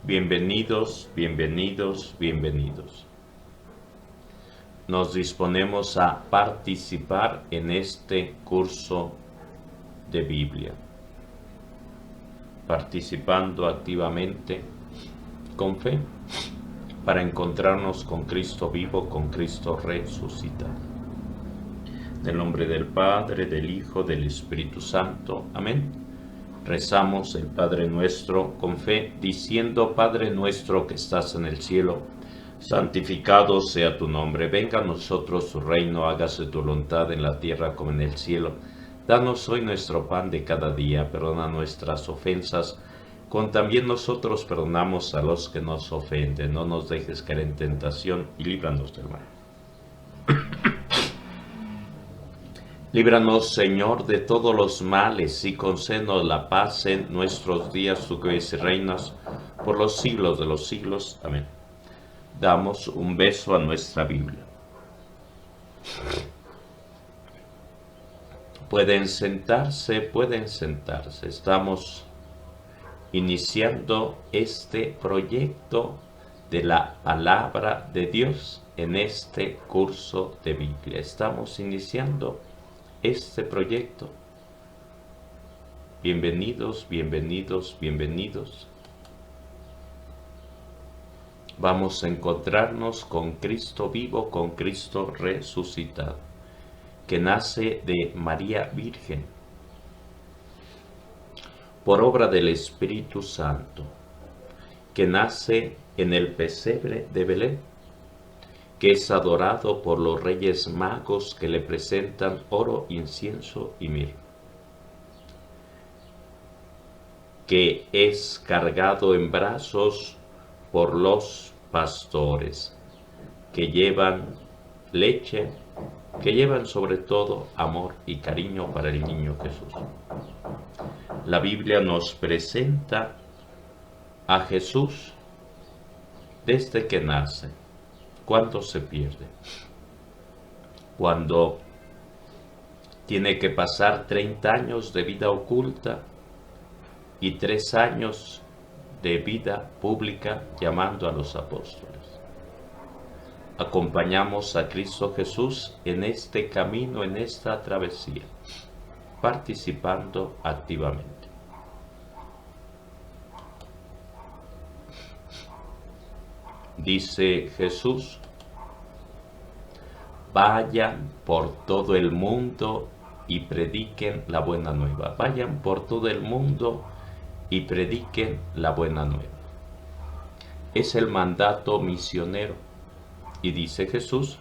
Bienvenidos, bienvenidos, bienvenidos. Nos disponemos a participar en este curso de Biblia, participando activamente con fe para encontrarnos con Cristo vivo, con Cristo resucitado. En el nombre del Padre, del Hijo, del Espíritu Santo. Amén. Rezamos el Padre Nuestro con fe, diciendo: Padre nuestro que estás en el cielo, santificado sea tu nombre. Venga a nosotros tu reino, hágase tu voluntad en la tierra como en el cielo. Danos hoy nuestro pan de cada día, perdona nuestras ofensas, como también nosotros perdonamos a los que nos ofenden. No nos dejes caer en tentación y líbranos del mal. Líbranos, Señor, de todos los males y concédenos la paz en nuestros días, tú que vives y reinas por los siglos de los siglos. Amén. Damos un beso a nuestra Biblia. Pueden sentarse. Estamos iniciando este proyecto de la palabra de Dios en este curso de Biblia. Estamos iniciando este proyecto. Bienvenidos, bienvenidos, bienvenidos. Vamos a encontrarnos con Cristo vivo, con Cristo resucitado, que nace de María Virgen, por obra del Espíritu Santo, que nace en el pesebre de Belén, que es adorado por los reyes magos que le presentan oro, incienso y mirra, que es cargado en brazos por los pastores, que llevan leche, que llevan sobre todo amor y cariño para el niño Jesús. La Biblia nos presenta a Jesús desde que nace. ¿Cuándo se pierde? Cuando tiene que pasar 30 años de vida oculta y 3 años de vida pública llamando a los apóstoles. Acompañamos a Cristo Jesús en este camino, en esta travesía, participando activamente. Dice Jesús: vayan por todo el mundo y prediquen la buena nueva. Vayan por todo el mundo y prediquen la buena nueva. Es el mandato misionero. Y dice Jesús: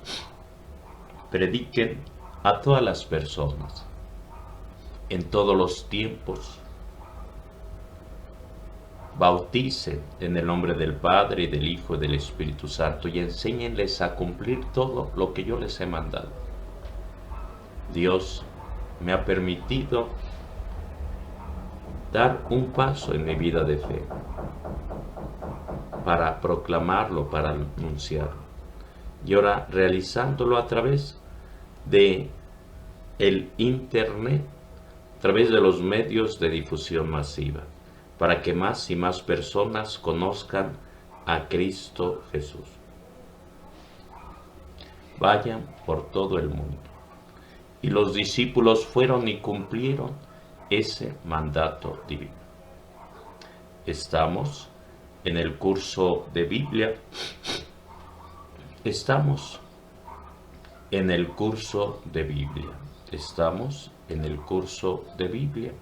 prediquen a todas las personas, en todos los tiempos. Bauticen en el nombre del Padre, y del Hijo y del Espíritu Santo, y enséñenles a cumplir todo lo que yo les he mandado. Dios me ha permitido dar un paso en mi vida de fe para proclamarlo, para anunciarlo. Y ahora realizándolo a través de el Internet, a través de los medios de difusión masiva, para que más y más personas conozcan a Cristo Jesús. Vayan por todo el mundo. Y los discípulos fueron y cumplieron ese mandato divino. Estamos en el curso de Biblia. Estamos en el curso de Biblia. Estamos en el curso de Biblia.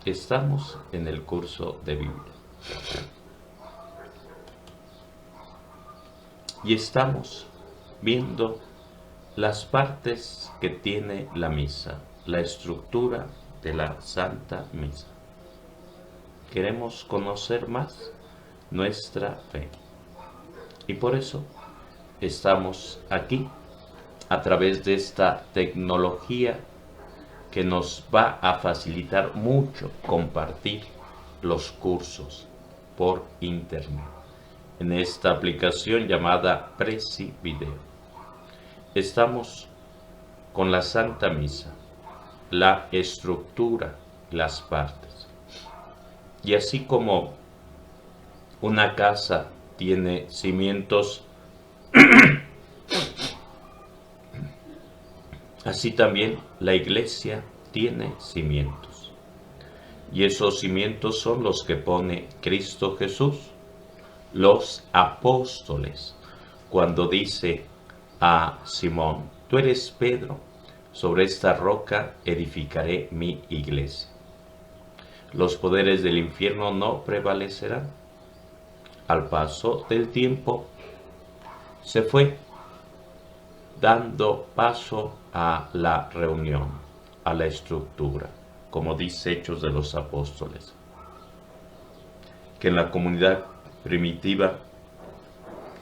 Estamos en el curso de Biblia. Y estamos viendo las partes que tiene la misa, la estructura de la Santa Misa. Queremos conocer más nuestra fe. Y por eso estamos aquí, a través de esta tecnología que nos va a facilitar mucho compartir los cursos por internet, en esta aplicación llamada Prezi Video. Estamos con la Santa Misa, la estructura, las partes. Y así como una casa tiene cimientos, así también la iglesia tiene cimientos. Y esos cimientos son los que pone Cristo Jesús, los apóstoles, cuando dice a Simón: tú eres Pedro, sobre esta roca edificaré mi iglesia. Los poderes del infierno no prevalecerán. Al paso del tiempo se fue dando paso a la reunión, a la estructura, como dice Hechos de los Apóstoles, que en la comunidad primitiva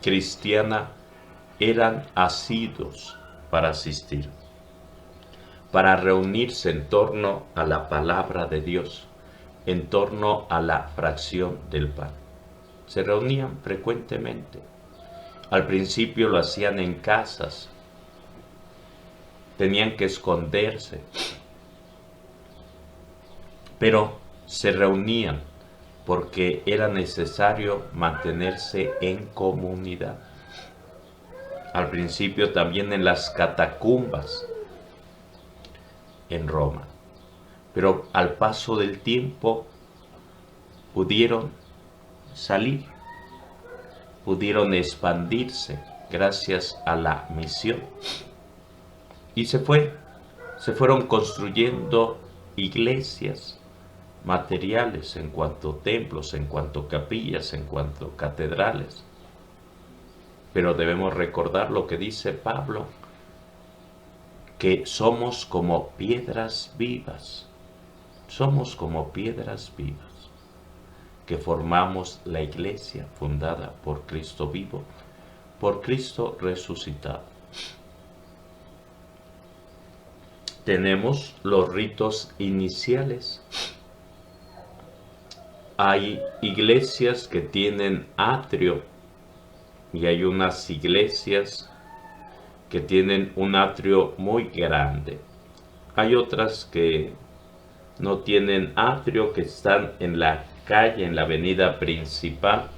cristiana eran asiduos para asistir, para reunirse en torno a la palabra de Dios, en torno a la fracción del pan. Se reunían frecuentemente. Al principio lo hacían en casas, tenían que esconderse, pero se reunían porque era necesario mantenerse en comunidad. Al principio también en las catacumbas en Roma, pero al paso del tiempo pudieron salir, pudieron expandirse gracias a la misión, y se fueron construyendo iglesias materiales en cuanto a templos, en cuanto a capillas, en cuanto a catedrales. Pero debemos recordar lo que dice Pablo, que somos como piedras vivas, somos como piedras vivas, que formamos la iglesia fundada por Cristo vivo, por Cristo resucitado. Tenemos los ritos iniciales. Hay iglesias que tienen atrio y hay unas iglesias que tienen un atrio muy grande. Hay otras que no tienen atrio, que están en la calle, en la avenida principal,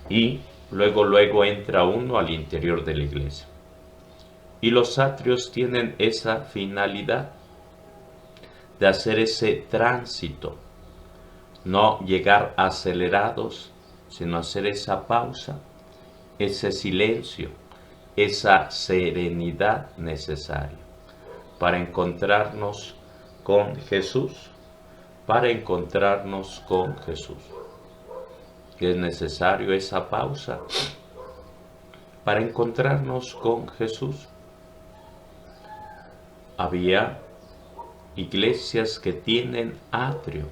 y luego entra uno al interior de la iglesia. Y los atrios tienen esa finalidad de hacer ese tránsito, no llegar acelerados, sino hacer esa pausa, ese silencio, esa serenidad necesaria para encontrarnos con Jesús, Es necesario esa pausa para encontrarnos con Jesús. Había iglesias que tienen atrio,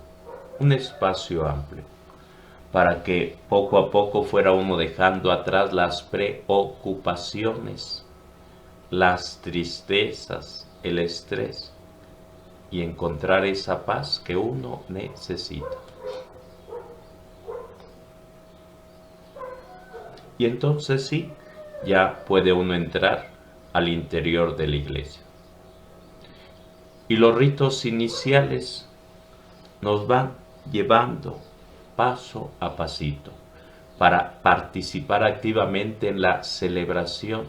un espacio amplio, para que poco a poco fuera uno dejando atrás las preocupaciones, las tristezas, el estrés, y encontrar esa paz que uno necesita. Y entonces sí, ya puede uno entrar al interior de la iglesia. Y los ritos iniciales nos van llevando paso a pasito para participar activamente en la celebración,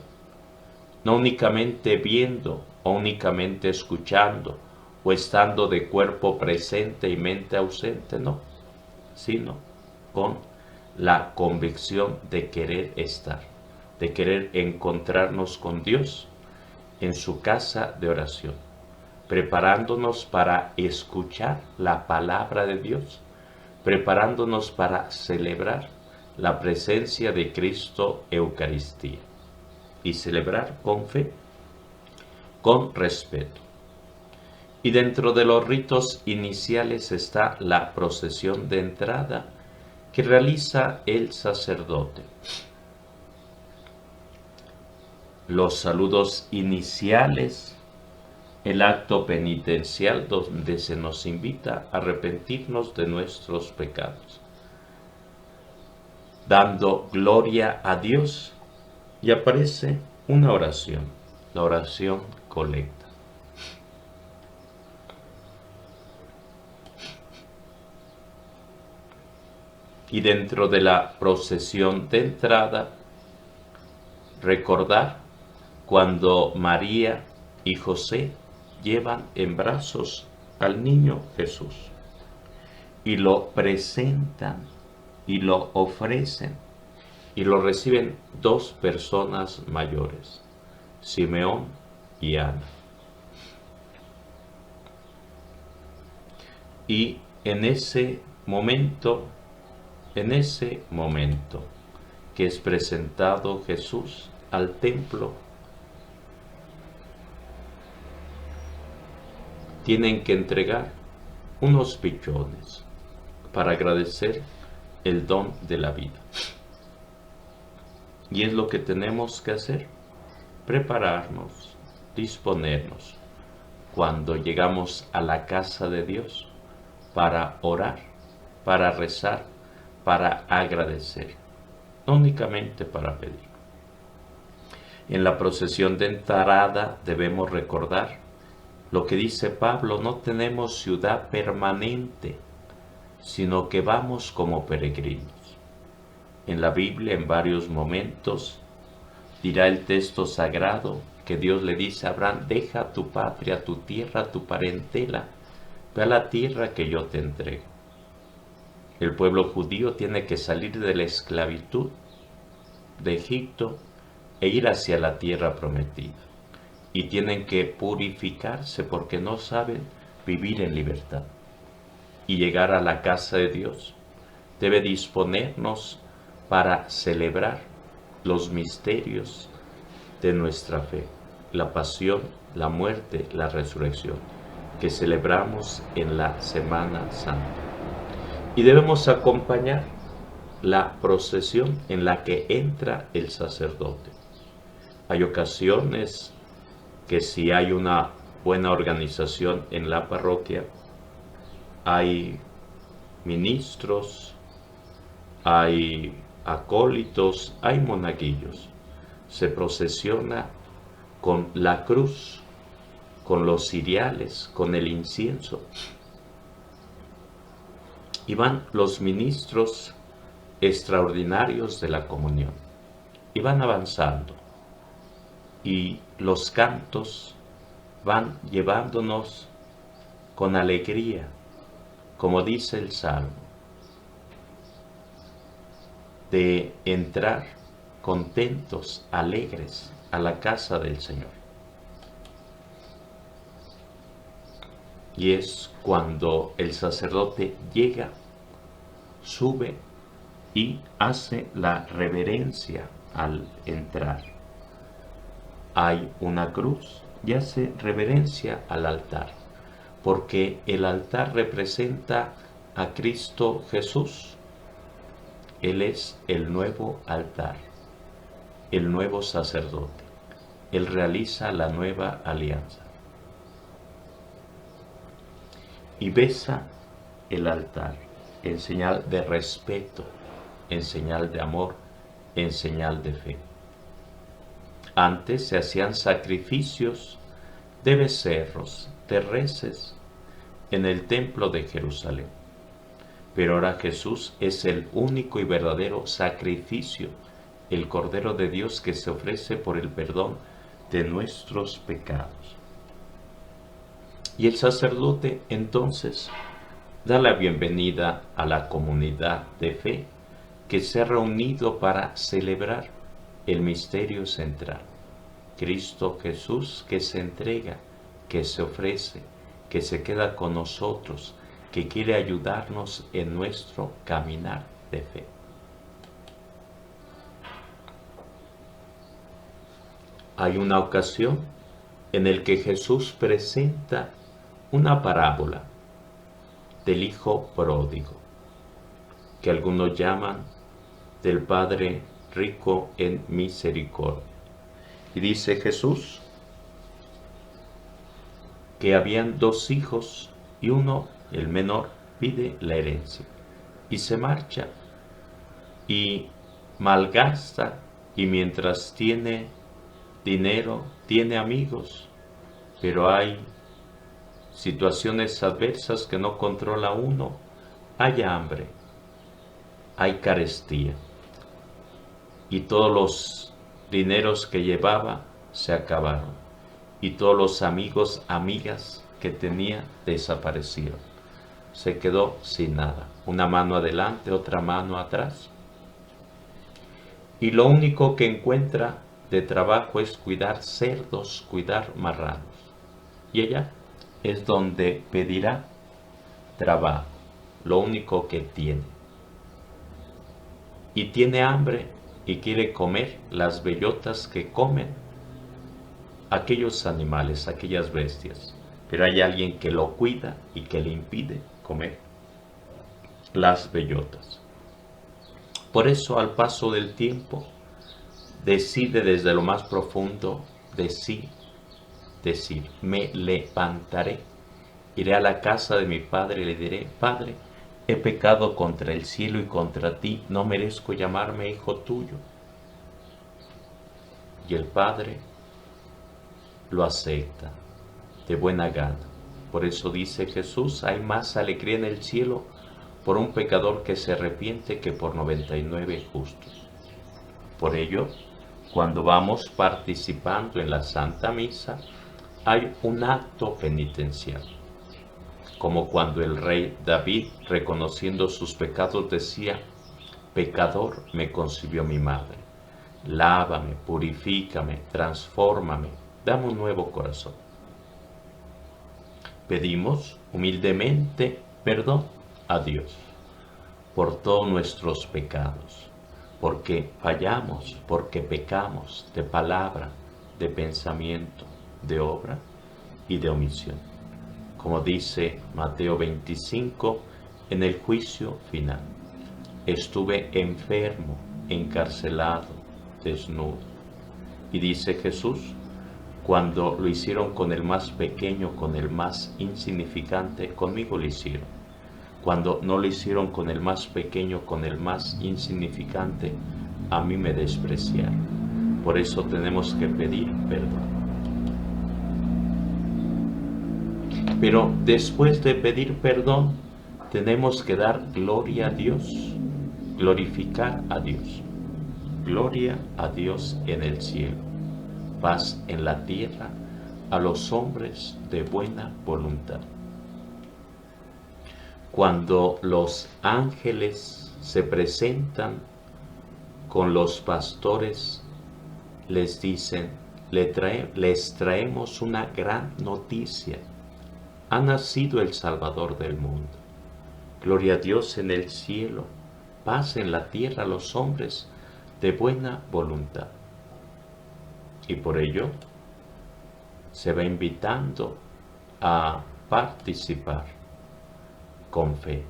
no únicamente viendo o únicamente escuchando o estando de cuerpo presente y mente ausente, no, sino con la convicción de querer estar, de querer encontrarnos con Dios en su casa de oración, preparándonos para escuchar la palabra de Dios, preparándonos para celebrar la presencia de Cristo Eucaristía y celebrar con fe, con respeto. Y dentro de los ritos iniciales está la procesión de entrada que realiza el sacerdote. Los saludos iniciales, el acto penitencial donde se nos invita a arrepentirnos de nuestros pecados, dando gloria a Dios, y aparece una oración, la oración colecta. Y dentro de la procesión de entrada, recordar cuando María y José llevan en brazos al niño Jesús y lo presentan y lo ofrecen y lo reciben dos personas mayores, Simeón y Ana. Y en ese momento que es presentado Jesús al templo, tienen que entregar unos pichones para agradecer el don de la vida. Y es lo que tenemos que hacer, prepararnos, disponernos cuando llegamos a la casa de Dios para orar, para rezar, para agradecer, no únicamente para pedir. En la procesión de entrada debemos recordar lo que dice Pablo: no tenemos ciudad permanente, sino que vamos como peregrinos. En la Biblia, en varios momentos, dirá el texto sagrado que Dios le dice a Abraham: deja tu patria, tu tierra, tu parentela, ve a la tierra que yo te entrego. El pueblo judío tiene que salir de la esclavitud de Egipto e ir hacia la tierra prometida. Y tienen que purificarse porque no saben vivir en libertad. Y llegar a la casa de Dios debe disponernos para celebrar los misterios de nuestra fe, la pasión, la muerte, la resurrección, que celebramos en la Semana Santa. Y debemos acompañar la procesión en la que entra el sacerdote. Hay ocasiones que si hay una buena organización en la parroquia, hay ministros, hay acólitos, hay monaguillos. Se procesiona con la cruz, con los ciriales, con el incienso. Y van los ministros extraordinarios de la comunión. Y van avanzando. Y los cantos van llevándonos con alegría, como dice el Salmo, de entrar contentos, alegres a la casa del Señor. Y es cuando el sacerdote llega, sube y hace la reverencia al entrar. Hay una cruz y hace reverencia al altar, porque el altar representa a Cristo Jesús. Él es el nuevo altar, el nuevo sacerdote. Él realiza la nueva alianza. Y besa el altar en señal de respeto, en señal de amor, en señal de fe. Antes se hacían sacrificios de becerros, de reses, en el templo de Jerusalén. Pero ahora Jesús es el único y verdadero sacrificio, el Cordero de Dios que se ofrece por el perdón de nuestros pecados. Y el sacerdote entonces da la bienvenida a la comunidad de fe que se ha reunido para celebrar el misterio central. Cristo Jesús que se entrega, que se ofrece, que se queda con nosotros, que quiere ayudarnos en nuestro caminar de fe. Hay una ocasión en la que Jesús presenta una parábola del hijo pródigo, que algunos llaman del Padre rico en misericordia. Y dice Jesús que habían dos hijos y uno, el menor, pide la herencia y se marcha y malgasta, y mientras tiene dinero, tiene amigos, pero hay situaciones adversas que no controla uno, hay hambre. hay carestía y todos los dineros que llevaba se acabaron y todos los amigos, amigas que tenía desaparecieron. Se quedó sin nada, una mano adelante, otra mano atrás. Y lo único que encuentra de trabajo es cuidar cerdos, cuidar marranos. Y ella es donde pedirá trabajo, lo único que tiene. Y tiene hambre y quiere comer las bellotas que comen aquellos animales, aquellas bestias. Pero hay alguien que lo cuida y que le impide comer las bellotas. Por eso, al paso del tiempo, decide desde lo más profundo de sí decir: me levantaré, iré a la casa de mi padre y le diré: Padre, he pecado contra el cielo y contra ti, no merezco llamarme hijo tuyo. Y el Padre lo acepta de buena gana. Por eso dice Jesús: hay más alegría en el cielo por un pecador que se arrepiente que por 99 justos. Por ello, cuando vamos participando en la Santa Misa, hay un acto penitencial, como cuando el rey David, reconociendo sus pecados, decía: pecador me concibió mi madre, lávame, purifícame, transfórmame, dame un nuevo corazón. Pedimos humildemente perdón a Dios por todos nuestros pecados, porque fallamos, porque pecamos de palabra, de pensamiento, de obra y de omisión. Como dice Mateo 25, en el juicio final: estuve enfermo, encarcelado, desnudo. Y dice Jesús: cuando lo hicieron con el más pequeño, con el más insignificante, conmigo lo hicieron. Cuando no lo hicieron con el más pequeño, con el más insignificante, a mí me despreciaron. Por eso tenemos que pedir perdón. Pero después de pedir perdón, tenemos que dar gloria a Dios, glorificar a Dios. Gloria a Dios en el cielo, paz en la tierra a los hombres de buena voluntad. Cuando los ángeles se presentan con los pastores, les dicen: les traemos una gran noticia. Ha nacido el Salvador del mundo. Gloria a Dios en el cielo, paz en la tierra a los hombres de buena voluntad. Y por ello se va invitando a participar con fe.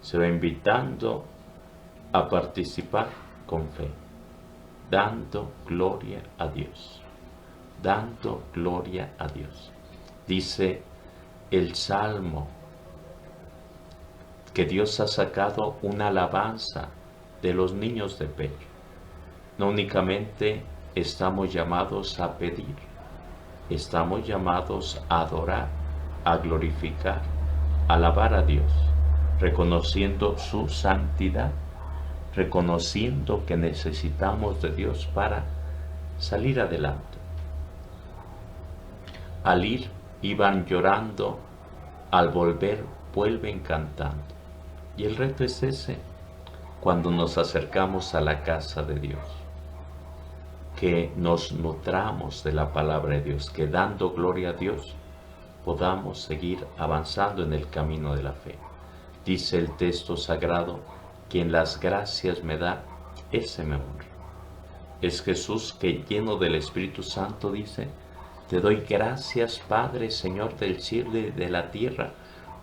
Se va invitando a participar con fe, dando gloria a Dios, dando gloria a Dios. Dice el Salmo que Dios ha sacado una alabanza de los niños de pecho. No únicamente estamos llamados a pedir, estamos llamados a adorar, a glorificar, a alabar a Dios, reconociendo su santidad, reconociendo que necesitamos de Dios para salir adelante. Al ir, iban llorando, al volver, vuelven cantando. Y el reto es ese, cuando nos acercamos a la casa de Dios, que nos nutramos de la palabra de Dios, que dando gloria a Dios podamos seguir avanzando en el camino de la fe. Dice el texto sagrado: quien las gracias me da, ese me honra. Es Jesús que, lleno del Espíritu Santo, dice: te doy gracias, Padre, Señor del cielo y de la tierra,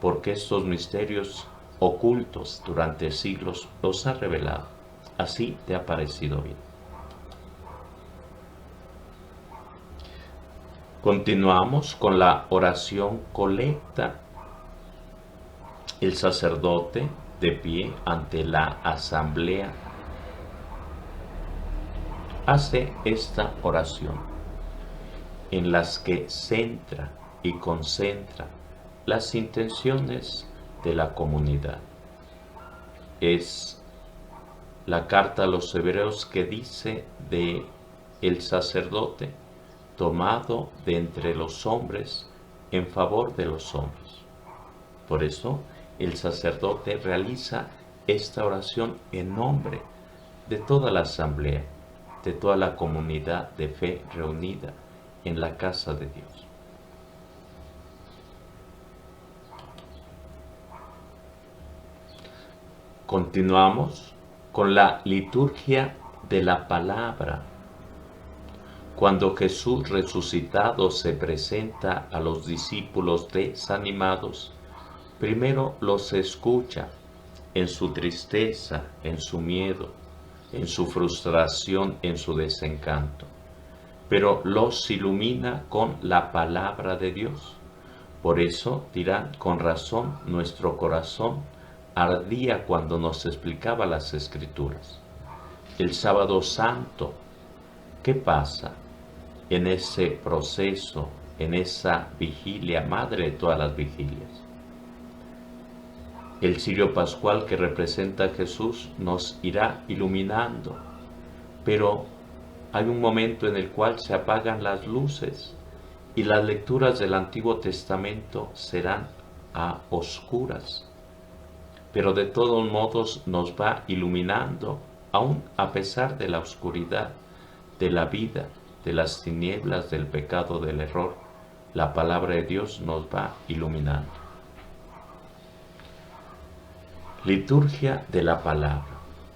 porque estos misterios ocultos durante siglos los has revelado. Así te ha parecido bien. Continuamos con la oración colecta. El sacerdote, de pie ante la asamblea, hace esta oración, en las que centra y concentra las intenciones de la comunidad. Es la carta a los hebreos que dice de el sacerdote tomado de entre los hombres en favor de los hombres. Por eso el sacerdote realiza esta oración en nombre de toda la asamblea, de toda la comunidad de fe reunida en la casa de Dios. Continuamos con la liturgia de la palabra. Cuando Jesús resucitado se presenta a los discípulos desanimados, primero los escucha en su tristeza, en su miedo, en su frustración, en su desencanto, pero los ilumina con la palabra de Dios. Por eso dirán, con razón nuestro corazón ardía cuando nos explicaba las Escrituras. El sábado santo, ¿qué pasa en ese proceso, en esa vigilia, madre de todas las vigilias? El cirio pascual que representa a Jesús nos irá iluminando, pero hay un momento en el cual se apagan las luces y las lecturas del Antiguo Testamento serán a oscuras, pero de todos modos nos va iluminando, aun a pesar de la oscuridad de la vida, de las tinieblas, del pecado, del error. La palabra de Dios nos va iluminando. Liturgia de la palabra.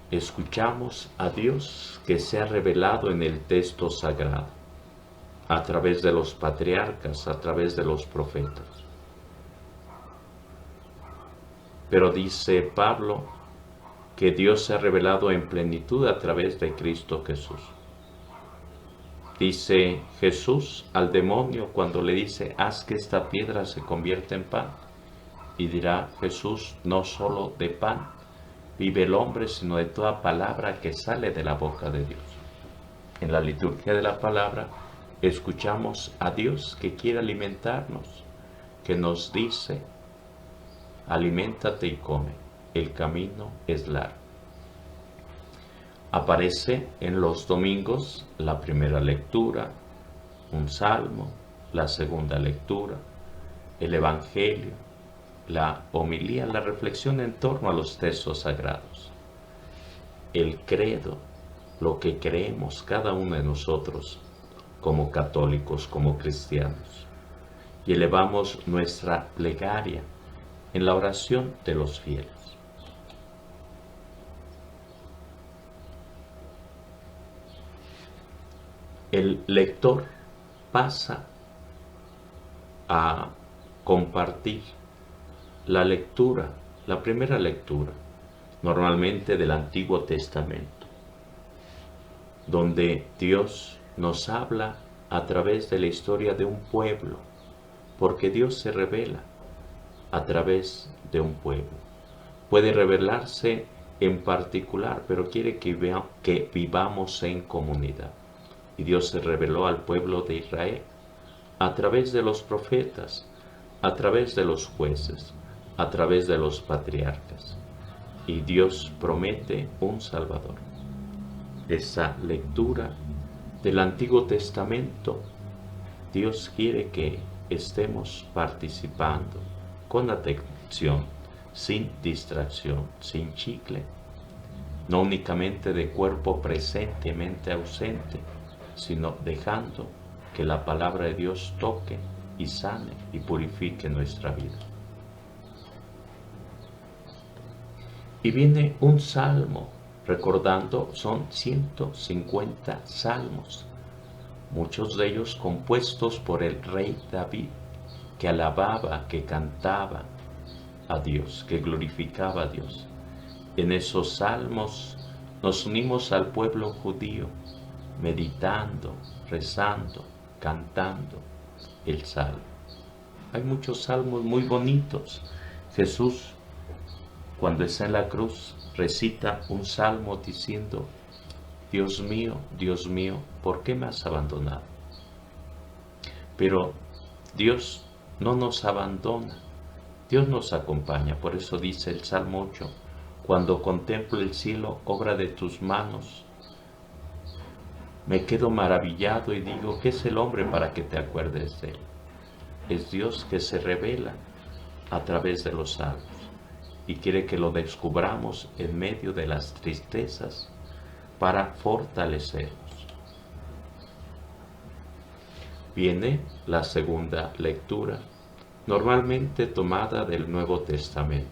Escuchamos a Dios que se ha revelado en el texto sagrado, a través de los patriarcas, a través de los profetas. Pero dice Pablo que Dios se ha revelado en plenitud a través de Cristo Jesús. Dice Jesús al demonio cuando le dice, haz que esta piedra se convierta en pan. Y dirá Jesús, no solo de pan vive el hombre, sino de toda palabra que sale de la boca de Dios. En la liturgia de la palabra escuchamos a Dios que quiere alimentarnos, que nos dice, aliméntate y come, el camino es largo. Aparece en los domingos la primera lectura, un salmo, la segunda lectura, el evangelio, la homilía, la reflexión en torno a los textos sagrados, el credo, lo que creemos cada uno de nosotros como católicos, como cristianos, y elevamos nuestra plegaria en la oración de los fieles. El lector pasa a compartir la lectura, la primera lectura, normalmente del Antiguo Testamento, donde Dios nos habla a través de la historia de un pueblo, porque Dios se revela a través de un pueblo. Puede revelarse en particular, pero quiere que vivamos en comunidad. Y Dios se reveló al pueblo de Israel a través de los profetas, a través de los jueces, a través de los patriarcas. Y Dios promete un Salvador. Esa lectura del Antiguo Testamento, Dios quiere que estemos participando con atención, sin distracción, sin chicle, no únicamente de cuerpo presente, mente ausente, sino dejando que la palabra de Dios toque y sane y purifique nuestra vida. Y viene un salmo, recordando, son 150 salmos, muchos de ellos compuestos por el rey David, que alababa, que cantaba a Dios, que glorificaba a Dios. En esos salmos nos unimos al pueblo judío, meditando, rezando, cantando el salmo. Hay muchos salmos muy bonitos. Jesús, cuando está en la cruz, recita un salmo diciendo, Dios mío, ¿por qué me has abandonado? Pero Dios no nos abandona, Dios nos acompaña. Por eso dice el Salmo 8, Cuando contemplo el cielo, obra de tus manos, me quedo maravillado y digo, ¿qué es el hombre para que te acuerdes de él? Es Dios que se revela a través de los salmos y quiere que lo descubramos en medio de las tristezas para fortalecernos. Viene la segunda lectura, normalmente tomada del Nuevo Testamento.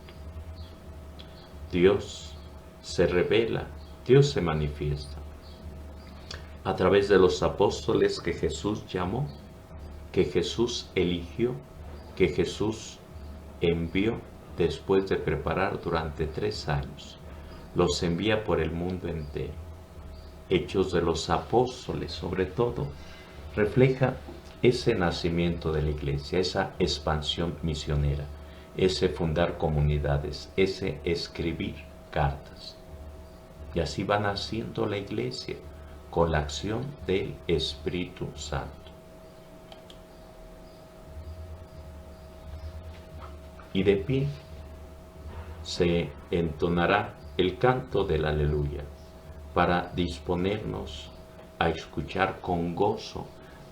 Dios se revela, Dios se manifiesta a través de los apóstoles que Jesús llamó, que Jesús eligió, que Jesús envió después de preparar durante 3 años. Los envía por el mundo entero. Hechos de los apóstoles, sobre todo, refleja ese nacimiento de la iglesia, esa expansión misionera, ese fundar comunidades, ese escribir cartas. Y así va naciendo la iglesia con la acción del Espíritu Santo. Y de pie se entonará el canto del Aleluya para disponernos a escuchar con gozo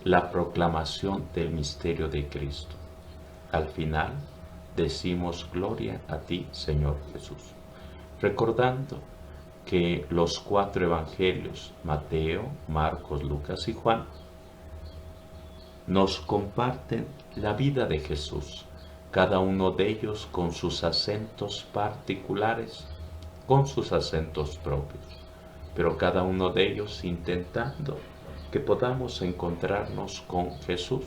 la proclamación del misterio de Cristo. Al final decimos gloria a ti, Señor Jesús, recordando que los 4 evangelios, Mateo, Marcos, Lucas y Juan, nos comparten la vida de Jesús, cada uno de ellos con sus acentos particulares, con sus acentos propios, pero cada uno de ellos intentando que podamos encontrarnos con Jesús,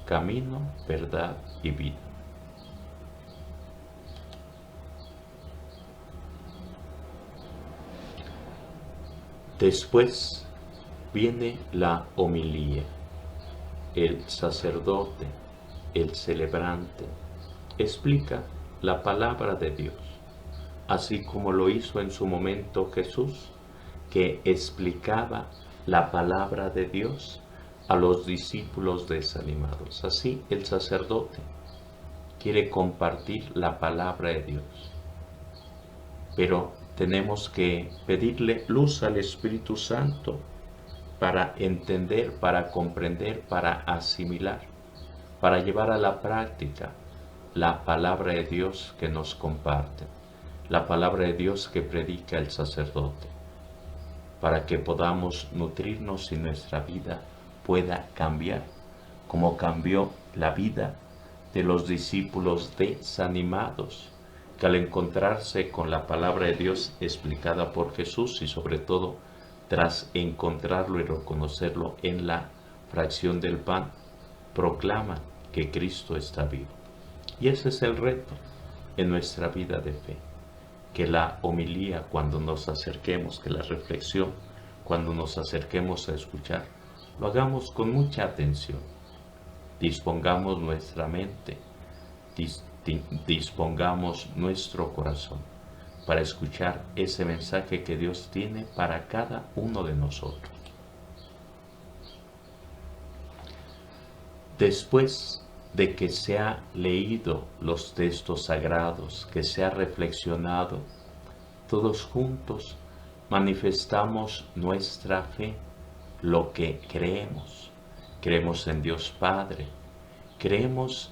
camino, verdad y vida. Después viene la homilía. El sacerdote, el celebrante, explica la palabra de Dios, así como lo hizo en su momento Jesús, que explicaba la palabra de Dios a los discípulos desanimados. Así el sacerdote quiere compartir la palabra de Dios, pero tenemos que pedirle luz al Espíritu Santo para entender, para comprender, para asimilar, para llevar a la práctica la palabra de Dios que nos comparte, la palabra de Dios que predica el sacerdote, para que podamos nutrirnos y nuestra vida pueda cambiar, como cambió la vida de los discípulos desanimados, que al encontrarse con la palabra de Dios explicada por Jesús y sobre todo tras encontrarlo y reconocerlo en la fracción del pan, proclaman que Cristo está vivo. Y ese es el reto en nuestra vida de fe, que la homilía, cuando nos acerquemos, que la reflexión, cuando nos acerquemos a escuchar, lo hagamos con mucha atención. Dispongamos nuestra mente, dispongamos nuestro corazón para escuchar ese mensaje que Dios tiene para cada uno de nosotros. Después de que se ha leído los textos sagrados, que se ha reflexionado, todos juntos manifestamos nuestra fe, lo que creemos. Creemos en Dios Padre, creemos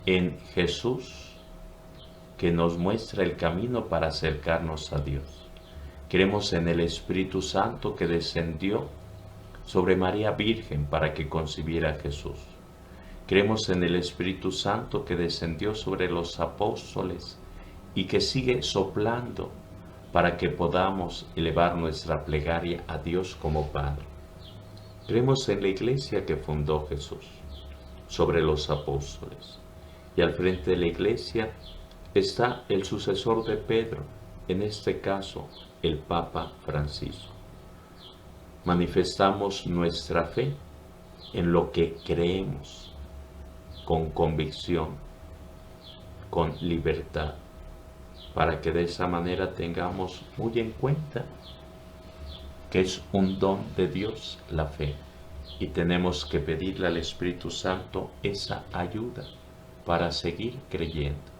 en Jesús, que nos muestra el camino para acercarnos a Dios. Creemos en el Espíritu Santo que descendió sobre María Virgen para que concibiera a Jesús. Creemos en el Espíritu Santo que descendió sobre los apóstoles y que sigue soplando para que podamos elevar nuestra plegaria a Dios como Padre. Creemos en la iglesia que fundó Jesús sobre los apóstoles. Y al frente de la iglesia está el sucesor de Pedro, en este caso el Papa Francisco. Manifestamos nuestra fe en lo que creemos, con convicción, con libertad, para que de esa manera tengamos muy en cuenta que es un don de Dios la fe, y tenemos que pedirle al Espíritu Santo esa ayuda para seguir creyendo.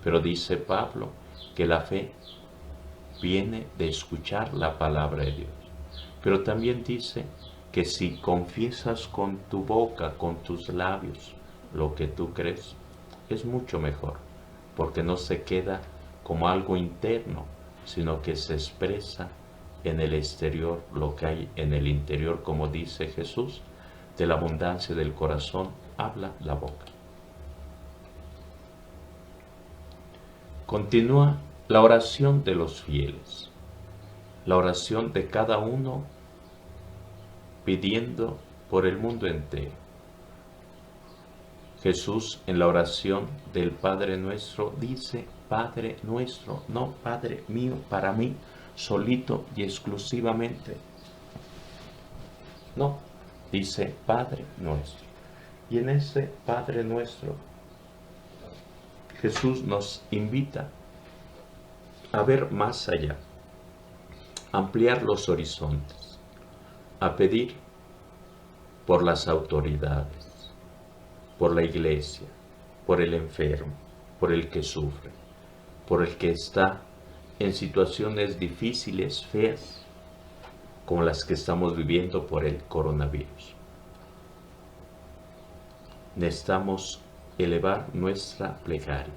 Pero dice Pablo que la fe viene de escuchar la palabra de Dios. Pero también dice que si confiesas con tu boca, con tus labios, lo que tú crees, es mucho mejor, porque no se queda como algo interno, sino que se expresa en el exterior lo que hay en el interior, como dice Jesús, de la abundancia del corazón habla la boca. Continúa la oración de los fieles, la oración de cada uno pidiendo por el mundo entero. Jesús en la oración del Padre Nuestro dice Padre Nuestro, no Padre mío, para mí, solito y exclusivamente. No, dice Padre Nuestro. Y en ese Padre Nuestro, Jesús nos invita a ver más allá, a ampliar los horizontes, a pedir por las autoridades, por la iglesia, por el enfermo, por el que sufre, por el que está en situaciones difíciles, feas, como las que estamos viviendo por el coronavirus. Necesitamos elevar nuestra plegaria,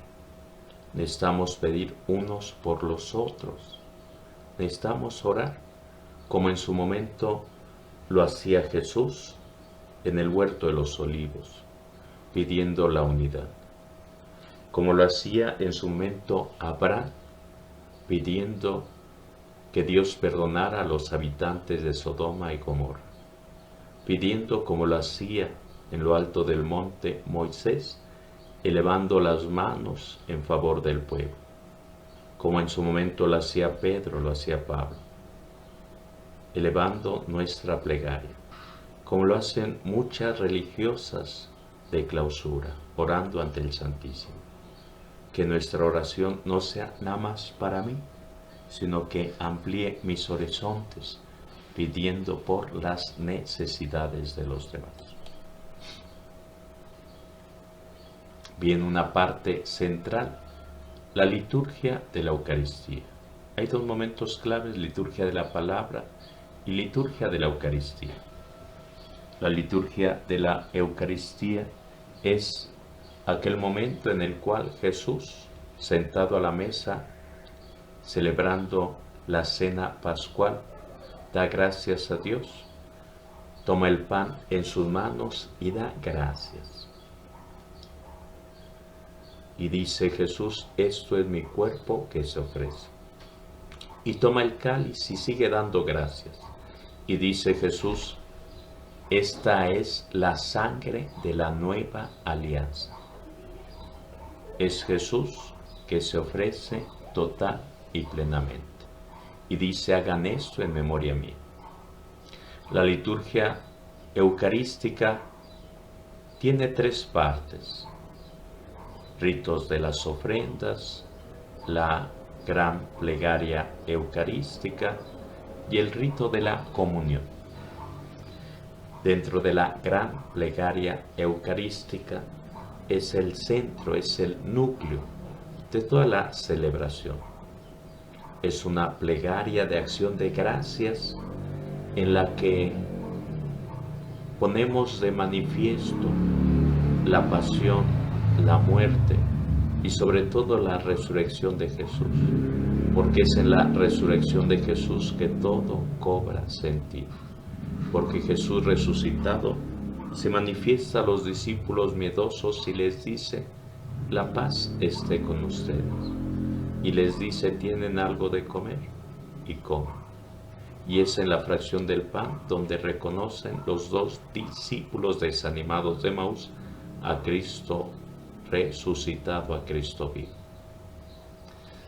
necesitamos pedir unos por los otros, necesitamos orar como en su momento lo hacía Jesús en el huerto de los olivos, pidiendo la unidad, como lo hacía en su momento Abraham, pidiendo que Dios perdonara a los habitantes de Sodoma y Gomorra, pidiendo como lo hacía en lo alto del monte Moisés, elevando las manos en favor del pueblo, como en su momento lo hacía Pedro, lo hacía Pablo, elevando nuestra plegaria, como lo hacen muchas religiosas de clausura, orando ante el Santísimo. Que nuestra oración no sea nada más para mí, sino que amplíe mis horizontes, pidiendo por las necesidades de los demás. Viene una parte central, la liturgia de la Eucaristía. Hay dos momentos claves, liturgia de la palabra y liturgia de la Eucaristía. La liturgia de la Eucaristía es aquel momento en el cual Jesús, sentado a la mesa, celebrando la cena pascual, da gracias a Dios, toma el pan en sus manos y da gracias. Y dice Jesús, esto es mi cuerpo que se ofrece. Y toma el cáliz y sigue dando gracias. Y dice Jesús, esta es la sangre de la nueva alianza. Es Jesús que se ofrece total y plenamente. Y dice, hagan esto en memoria mía. La liturgia eucarística tiene tres partes: ritos de las ofrendas, la gran plegaria eucarística y el rito de la comunión. Dentro de la gran plegaria eucarística es el centro, es el núcleo de toda la celebración. Es una plegaria de acción de gracias en la que ponemos de manifiesto la pasión, la muerte y sobre todo la resurrección de Jesús, porque es en la resurrección de Jesús que todo cobra sentido, porque Jesús resucitado se manifiesta a los discípulos miedosos y les dice, la paz esté con ustedes, y les dice, ¿tienen algo de comer? Y comen. Y es en la fracción del pan donde reconocen los dos discípulos desanimados de Emaús a Cristo resucitado, a Cristo vivo.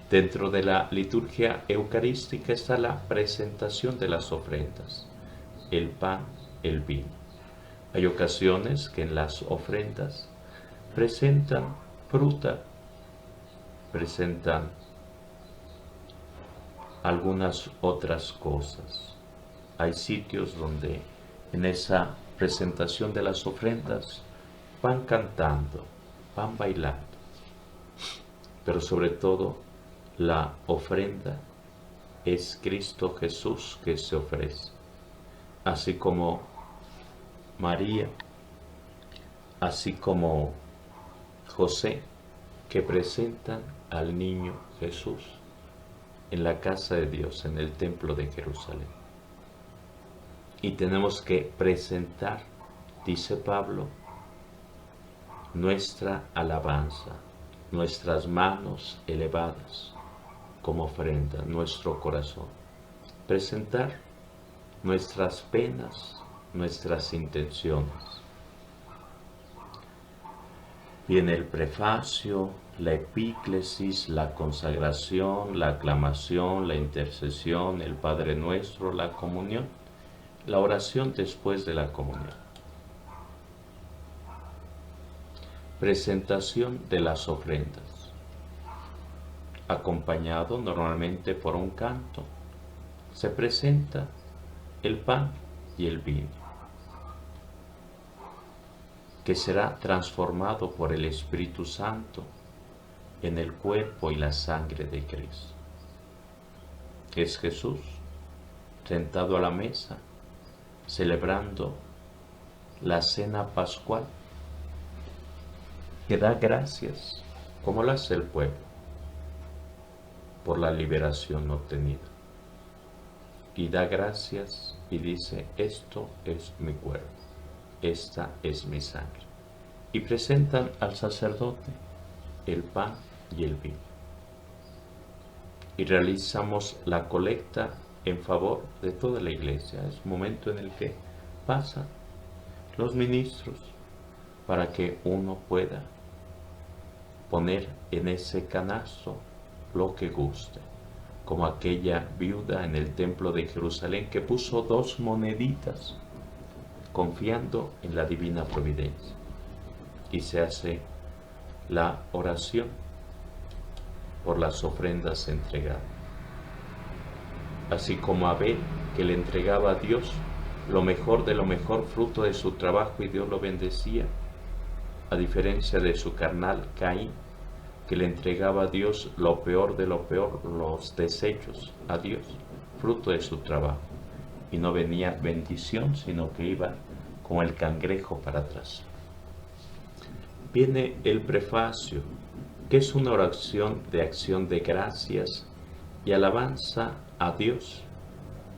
Dentro de la liturgia eucarística está la presentación de las ofrendas, el pan, el vino. Hay ocasiones que en las ofrendas presentan fruta, presentan algunas otras cosas. Hay sitios donde en esa presentación de las ofrendas van cantando, van bailando, pero sobre todo la ofrenda es Cristo Jesús que se ofrece, así como María, así como José, que presentan al niño Jesús en la casa de Dios, en el templo de Jerusalén. Y tenemos que presentar, dice Pablo, nuestra alabanza, nuestras manos elevadas como ofrenda, nuestro corazón. Presentar nuestras penas, nuestras intenciones. Viene el prefacio, la epíclesis, la consagración, la aclamación, la intercesión, el Padre Nuestro, la comunión, la oración después de la comunión. Presentación de las ofrendas, acompañado normalmente por un canto. Se presenta el pan y el vino, que será transformado por el Espíritu Santo en el cuerpo y la sangre de Cristo. Es Jesús sentado a la mesa, celebrando la cena pascual, que da gracias, como lo hace el pueblo, por la liberación obtenida. Y da gracias y dice, esto es mi cuerpo, esta es mi sangre. Y presentan al sacerdote el pan y el vino. Y realizamos la colecta en favor de toda la iglesia. Es un momento en el que pasan los ministros para que uno pueda poner en ese canasto lo que guste, como aquella viuda en el templo de Jerusalén que puso 2 moneditas confiando en la divina providencia. Y se hace la oración por las ofrendas entregadas. Así como Abel, que le entregaba a Dios lo mejor de lo mejor, fruto de su trabajo, y Dios lo bendecía, a diferencia de su carnal Caín, que le entregaba a Dios lo peor de lo peor, los desechos a Dios, fruto de su trabajo, y no venía bendición, sino que iba como el cangrejo para atrás. Viene el prefacio, que es una oración de acción de gracias y alabanza a Dios,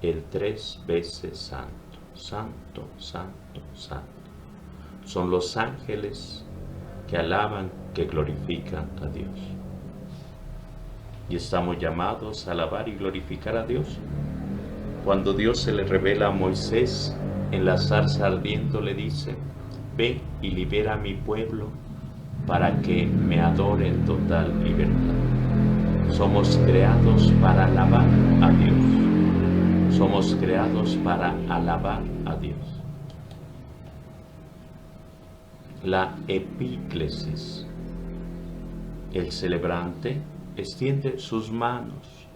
el 3 veces santo, santo, santo, santo. Son los ángeles que alaban, que glorifican a Dios. Y estamos llamados a alabar y glorificar a Dios. Cuando Dios se le revela a Moisés en la zarza ardiendo, le dice, ve y libera a mi pueblo para que me adore en total libertad. Somos creados para alabar a Dios. Somos creados para alabar a Dios. La epíclesis. El celebrante extiende sus manos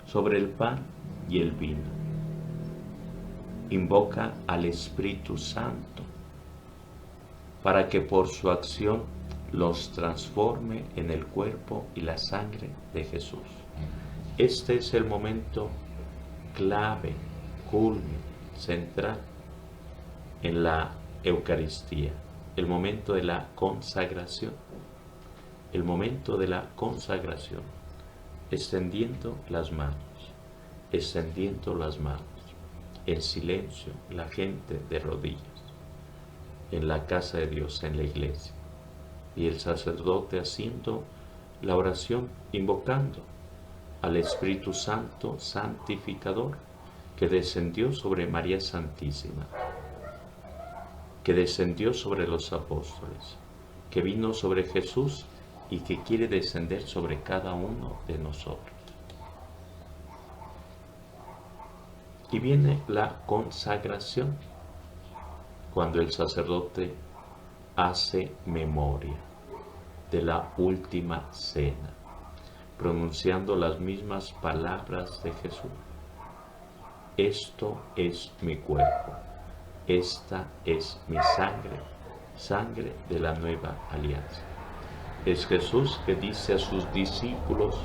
sobre el pan y el vino. Invoca al Espíritu Santo para que por su acción los transforme en el cuerpo y la sangre de Jesús. Este es el momento clave, culmen, central en la Eucaristía, el momento de la consagración, el momento de la consagración, extendiendo las manos, en silencio, la gente de rodillas, en la casa de Dios, en la iglesia, y el sacerdote haciendo la oración, invocando al Espíritu Santo santificador que descendió sobre María Santísima, que descendió sobre los apóstoles, que vino sobre Jesús y que quiere descender sobre cada uno de nosotros. Y viene la consagración, cuando el sacerdote hace memoria de la última cena, pronunciando las mismas palabras de Jesús. Esto es mi cuerpo, esta es mi sangre, sangre de la nueva alianza. Es Jesús que dice a sus discípulos,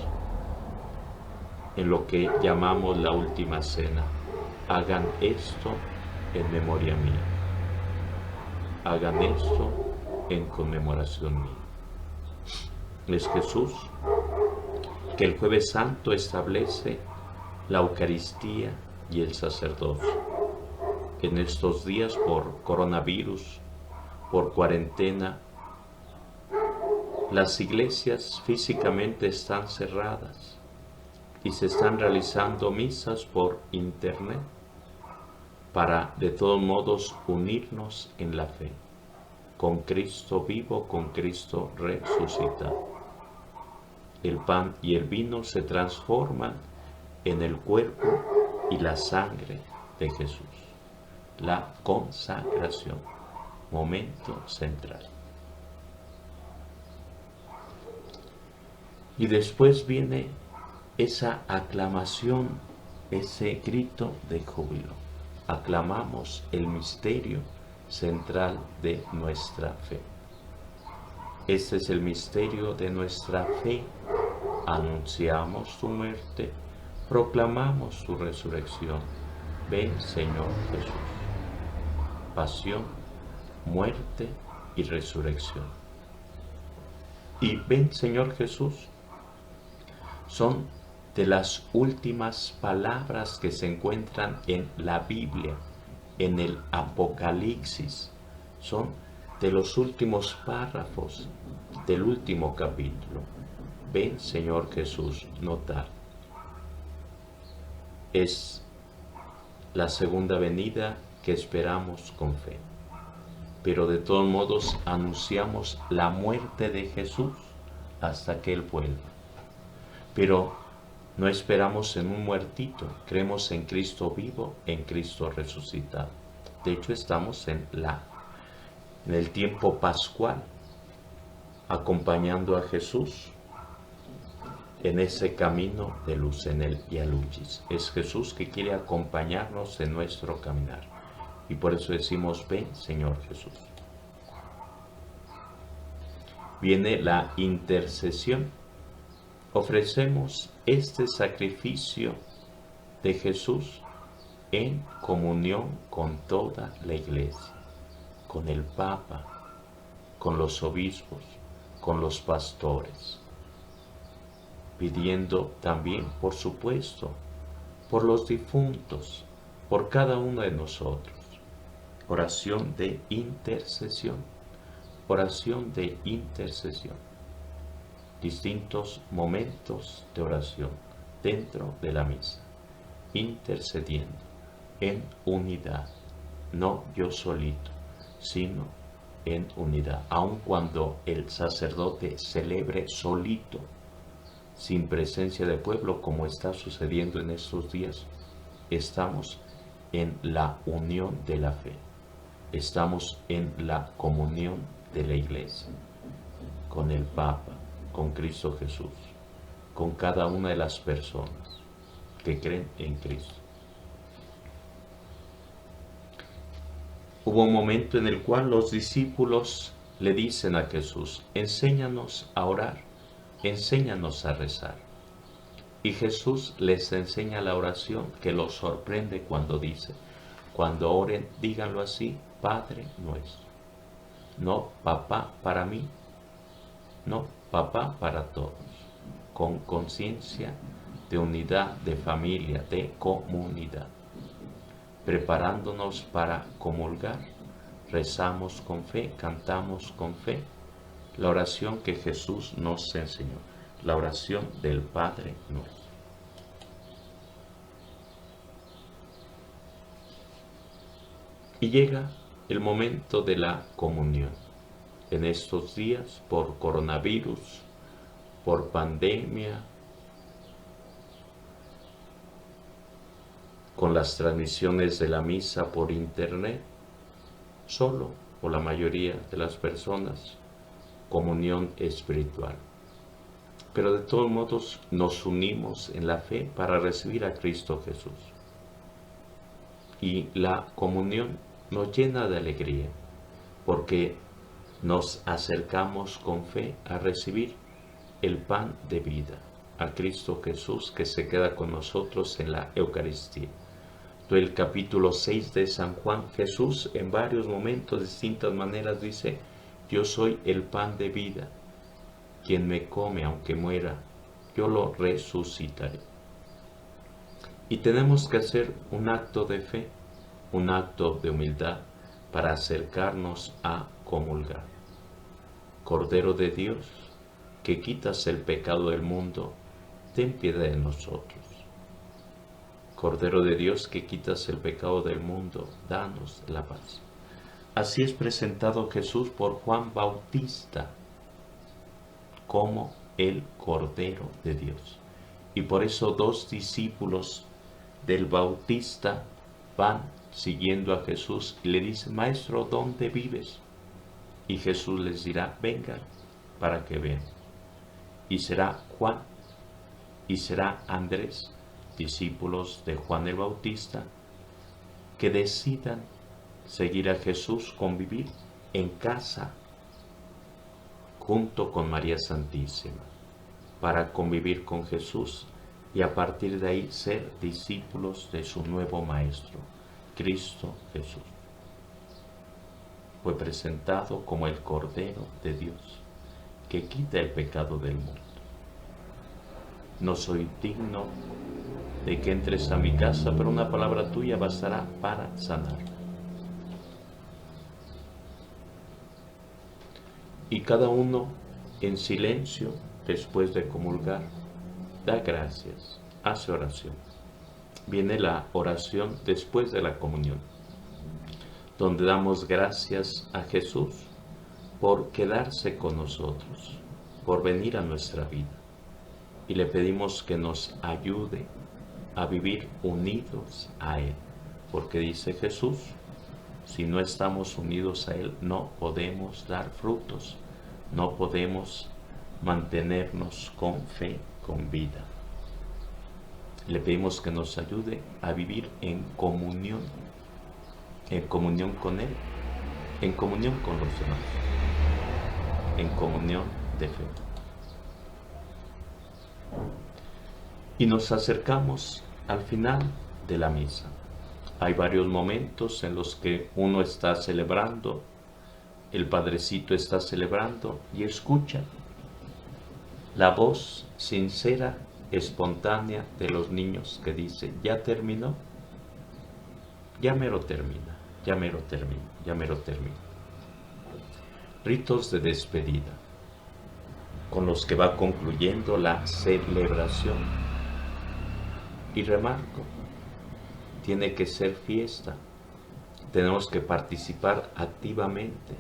en lo que llamamos la última cena. Hagan esto en memoria mía. Hagan esto en conmemoración mía. Es Jesús que el Jueves Santo establece la Eucaristía y el sacerdocio. En estos días, por coronavirus, por cuarentena, las iglesias físicamente están cerradas y se están realizando misas por internet para de todos modos unirnos en la fe, con Cristo vivo, con Cristo resucitado. El pan y el vino se transforman en el cuerpo y la sangre de Jesús. La consagración, momento central. Y después viene esa aclamación, ese grito de júbilo. Aclamamos el misterio central de nuestra fe. Este es el misterio de nuestra fe. Anunciamos tu muerte, proclamamos tu resurrección. Ven, Señor Jesús. Pasión, muerte y resurrección. Y ven, Señor Jesús, son de las últimas palabras que se encuentran en la Biblia, en el Apocalipsis. Son de los últimos párrafos del último capítulo. Ven, Señor Jesús, no tarde. Es la segunda venida que esperamos con fe. Pero de todos modos anunciamos la muerte de Jesús hasta que Él vuelva. Pero no esperamos en un muertito, creemos en Cristo vivo, en Cristo resucitado. De hecho, estamos en el tiempo pascual, acompañando a Jesús en ese camino de luz, en el Via Lucis. Es Jesús que quiere acompañarnos en nuestro caminar. Y por eso decimos, ven, Señor Jesús. Viene la intercesión. Ofrecemos este sacrificio de Jesús en comunión con toda la Iglesia, con el Papa, con los obispos, con los pastores, pidiendo también, por supuesto, por los difuntos, por cada uno de nosotros. Oración de intercesión, oración de intercesión. Distintos momentos de oración dentro de la misa, intercediendo en unidad, no yo solito, sino en unidad, aun cuando el sacerdote celebre solito, sin presencia de pueblo, como está sucediendo en estos días. Estamos en la unión de la fe, estamos en la comunión de la Iglesia, con el Papa, con Cristo Jesús, con cada una de las personas que creen en Cristo. Hubo un momento en el cual los discípulos le dicen a Jesús, enséñanos a orar, enséñanos a rezar. Y Jesús les enseña la oración que los sorprende cuando dice, cuando oren, díganlo así, Padre nuestro. No papá para mí, no papá para todos, con conciencia de unidad, de familia, de comunidad. Preparándonos para comulgar, rezamos con fe, cantamos con fe la oración que Jesús nos enseñó, la oración del Padre nuestro. Y llega el momento de la comunión. En estos días, por coronavirus, por pandemia, con las transmisiones de la misa por internet, solo o la mayoría de las personas, comunión espiritual. Pero de todos modos nos unimos en la fe para recibir a Cristo Jesús. Y la comunión nos llena de alegría, porque nos acercamos con fe a recibir el pan de vida, a Cristo Jesús que se queda con nosotros en la Eucaristía. El capítulo 6 de San Juan, Jesús en varios momentos, de distintas maneras, dice: yo soy el pan de vida, quien me come aunque muera, yo lo resucitaré. Y tenemos que hacer un acto de fe, un acto de humildad para acercarnos a comulgar. Cordero de Dios, que quitas el pecado del mundo, ten piedad de nosotros. Cordero de Dios, que quitas el pecado del mundo, danos la paz. Así es presentado Jesús por Juan Bautista como el Cordero de Dios. Y por eso 2 discípulos del Bautista van siguiendo a Jesús y le dicen: Maestro, ¿dónde vives? Y Jesús les dirá: vengan para que vean. Y será Juan y será Andrés, discípulos de Juan el Bautista, que decidan seguir a Jesús, convivir en casa junto con María Santísima, para convivir con Jesús y a partir de ahí ser discípulos de su nuevo Maestro, Cristo Jesús. Fue presentado como el Cordero de Dios, que quita el pecado del mundo. No soy digno de que entres a mi casa, pero una palabra tuya bastará para sanarla. Y cada uno, en silencio, después de comulgar, da gracias, hace oración. Viene la oración después de la comunión, donde damos gracias a Jesús por quedarse con nosotros, por venir a nuestra vida. Y le pedimos que nos ayude a vivir unidos a Él, porque dice Jesús: si no estamos unidos a Él, no podemos dar frutos, no podemos mantenernos con fe, con vida. Le pedimos que nos ayude a vivir en comunión con Él, en comunión con los demás, en comunión de fe. Y nos acercamos al final de la misa. Hay varios momentos en los que uno está celebrando, el Padrecito está celebrando y escucha la voz sincera, espontánea de los niños que dice: ¿ya terminó? Ya mero termina, ya mero termina, ya mero termina. Ritos de despedida, con los que va concluyendo la celebración. Y remarco, tiene que ser fiesta, tenemos que participar activamente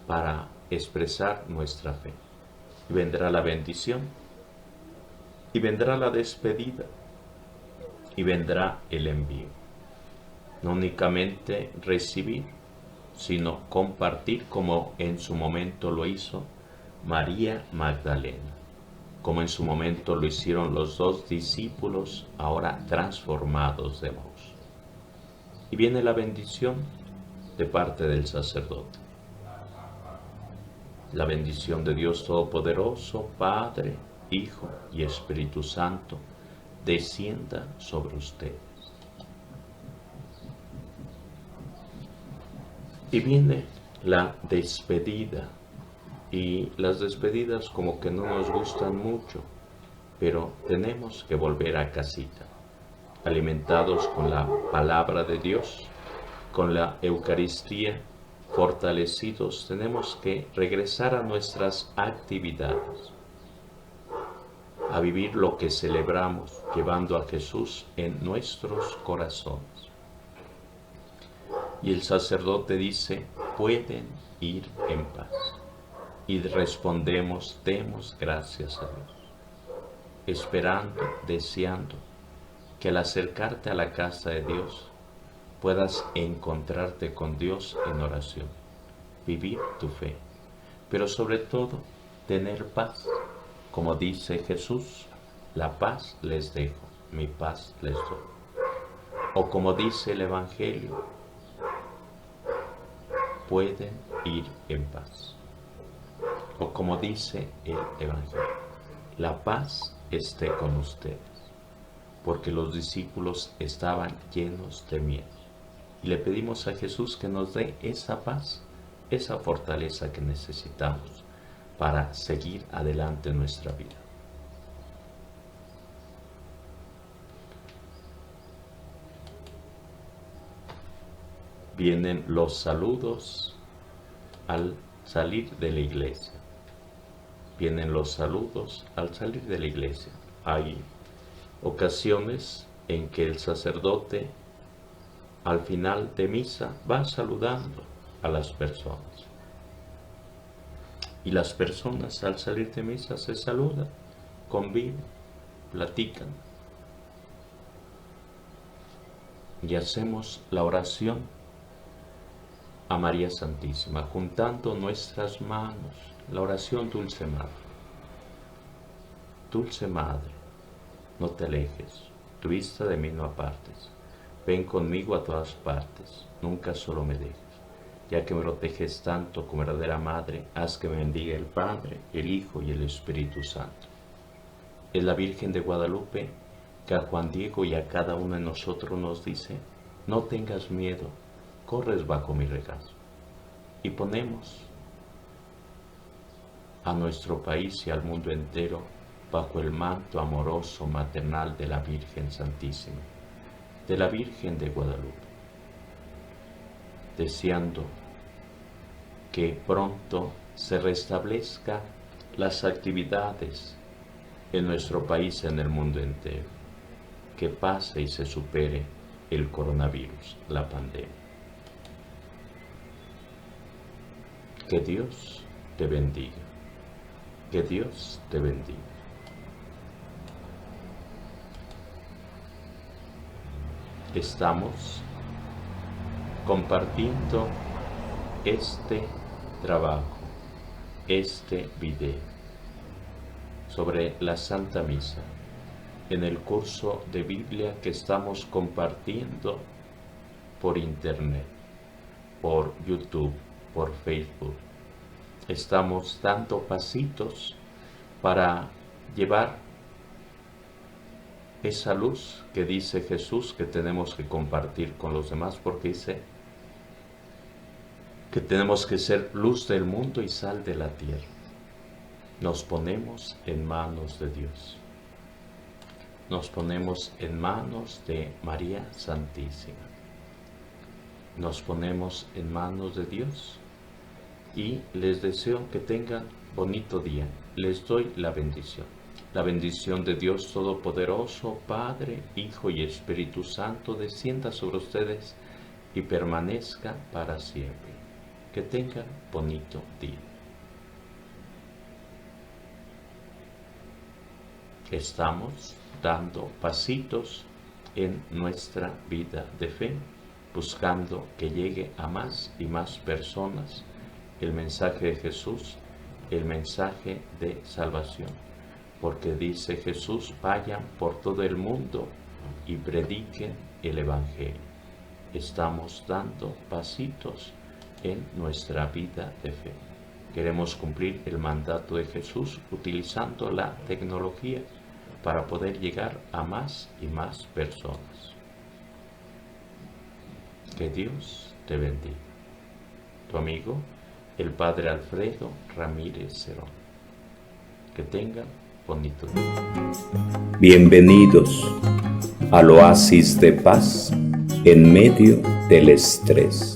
para expresar nuestra fe. Y vendrá la bendición, y vendrá la despedida, y vendrá el envío. No únicamente recibir, sino compartir, como en su momento lo hizo María Magdalena, como en su momento lo hicieron los 2 discípulos, ahora transformados de voz. Y viene la bendición de parte del sacerdote. La bendición de Dios Todopoderoso, Padre, Hijo y Espíritu Santo, descienda sobre ustedes. Y viene la despedida. Y las despedidas como que no nos gustan mucho, pero tenemos que volver a casita, alimentados con la palabra de Dios, con la Eucaristía, fortalecidos. Tenemos que regresar a nuestras actividades, a vivir lo que celebramos, llevando a Jesús en nuestros corazones. Y el sacerdote dice: pueden ir en paz. Y respondemos: demos gracias a Dios, esperando, deseando que al acercarte a la casa de Dios puedas encontrarte con Dios en oración, vivir tu fe, pero sobre todo tener paz, como dice Jesús: la paz les dejo, mi paz les doy. O como dice el Evangelio: pueden ir en paz. O como dice el Evangelio: la paz esté con ustedes. Porque los discípulos estaban llenos de miedo. Y le pedimos a Jesús que nos dé esa paz, esa fortaleza que necesitamos para seguir adelante en nuestra vida. Vienen los saludos al salir de la iglesia. Vienen los saludos al salir de la iglesia. Hay ocasiones en que el sacerdote al final de misa va saludando a las personas. Y las personas al salir de misa se saludan, conviven, platican. Y hacemos la oración a María Santísima, juntando nuestras manos, la oración Dulce Madre. Dulce Madre, no te alejes, tu vista de mí no apartes. Ven conmigo a todas partes, nunca solo me dejes. Ya que me proteges tanto como verdadera Madre, haz que me bendiga el Padre, el Hijo y el Espíritu Santo. Es la Virgen de Guadalupe que a Juan Diego y a cada uno de nosotros nos dice: no tengas miedo, corres bajo mi regazo. Y ponemos a nuestro país y al mundo entero bajo el manto amoroso maternal de la Virgen Santísima, de la Virgen de Guadalupe, deseando que pronto se restablezcan las actividades en nuestro país y en el mundo entero, que pase y se supere el coronavirus, la pandemia. Que Dios te bendiga, que Dios te bendiga. Estamos compartiendo este trabajo, este video sobre la Santa Misa en el curso de Biblia que estamos compartiendo por internet, por YouTube, por Facebook. Estamos dando pasitos para llevar esa luz que dice Jesús que tenemos que compartir con los demás, porque dice que tenemos que ser luz del mundo y sal de la tierra. Nos ponemos en manos de Dios. Nos ponemos en manos de María Santísima. Nos ponemos en manos de Dios y les deseo que tengan bonito día. Les doy la bendición. La bendición de Dios Todopoderoso, Padre, Hijo y Espíritu Santo, descienda sobre ustedes y permanezca para siempre. Que tengan bonito día. Estamos dando pasitos en nuestra vida de fe, buscando que llegue a más y más personas el mensaje de Jesús, el mensaje de salvación. Porque dice Jesús: vayan por todo el mundo y prediquen el Evangelio. Estamos dando pasitos en nuestra vida de fe. Queremos cumplir el mandato de Jesús utilizando la tecnología para poder llegar a más y más personas. Que Dios te bendiga. Tu amigo, el Padre Alfredo Ramírez Cerón. Que tengan bonito día. Bienvenidos al oasis de paz en medio del estrés.